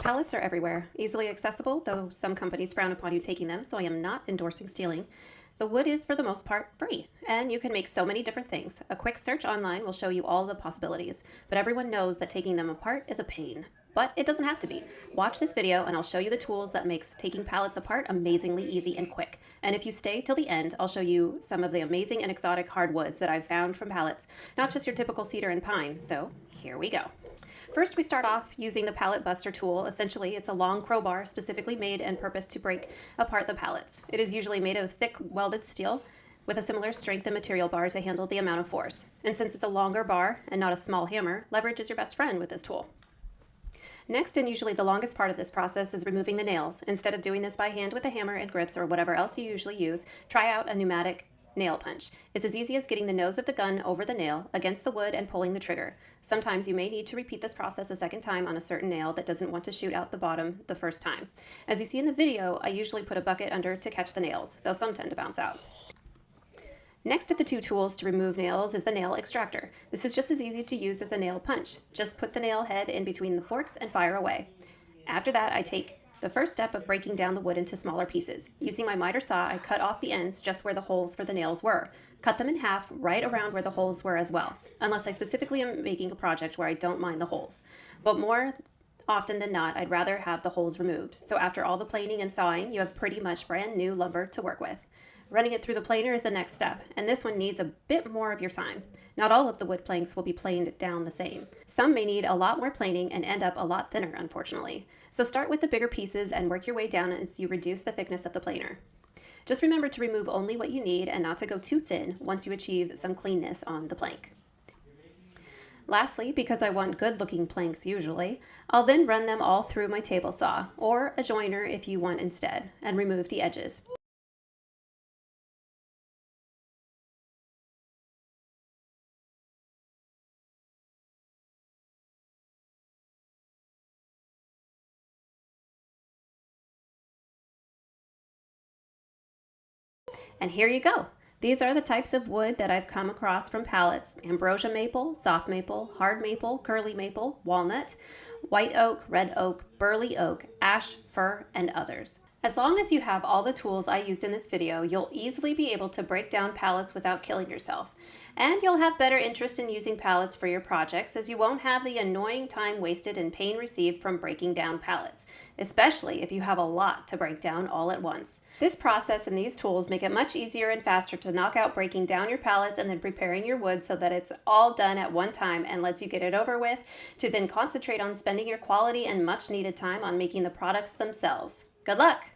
Pallets are everywhere, easily accessible, though some companies frown upon you taking them, so I am not endorsing stealing. The wood is, for the most part, free, and you can make so many different things. A quick search online will show you all the possibilities, but everyone knows that taking them apart is a pain. But it doesn't have to be. Watch this video and I'll show you the tools that makes taking pallets apart amazingly easy and quick. And if you stay till the end, I'll show you some of the amazing and exotic hardwoods that I've found from pallets, not just your typical cedar and pine. So here we go. First, we start off using the Pallet Buster tool. Essentially, it's a long crowbar specifically made and purposed to break apart the pallets. It is usually made of thick welded steel with a similar strength and material bar to handle the amount of force. And since it's a longer bar and not a small hammer, leverage is your best friend with this tool. Next, and usually the longest part of this process, is removing the nails. Instead of doing this by hand with a hammer and grips or whatever else you usually use, try out a pneumatic nail punch. It's as easy as getting the nose of the gun over the nail against the wood and pulling the trigger. Sometimes you may need to repeat this process a second time on a certain nail that doesn't want to shoot out the bottom the first time. As you see in the video, I usually put a bucket under to catch the nails, though some tend to bounce out. Next of the two tools to remove nails is the nail extractor. This is just as easy to use as the nail punch. Just put the nail head in between the forks and fire away. After that, I take the first step of breaking down the wood into smaller pieces. Using my miter saw, I cut off the ends just where the holes for the nails were. Cut them in half right around where the holes were as well, unless I specifically am making a project where I don't mind the holes. But more often than not, I'd rather have the holes removed. So after all the planing and sawing, you have pretty much brand new lumber to work with. Running it through the planer is the next step, and this one needs a bit more of your time. Not all of the wood planks will be planed down the same. Some may need a lot more planing and end up a lot thinner, unfortunately. So start with the bigger pieces and work your way down as you reduce the thickness of the planer. Just remember to remove only what you need and not to go too thin once you achieve some cleanness on the plank. Lastly, because I want good looking planks usually, I'll then run them all through my table saw, or a joiner if you want instead, and remove the edges. And here you go. These are the types of wood that I've come across from pallets: ambrosia maple, soft maple, hard maple, curly maple, walnut, white oak, red oak, burley oak, ash, fir, and others. As long as you have all the tools I used in this video, you'll easily be able to break down pallets without killing yourself. And you'll have better interest in using pallets for your projects, as you won't have the annoying time wasted and pain received from breaking down pallets, especially if you have a lot to break down all at once. This process and these tools make it much easier and faster to knock out breaking down your pallets and then preparing your wood so that it's all done at one time and lets you get it over with, to then concentrate on spending your quality and much needed time on making the products themselves. Good luck!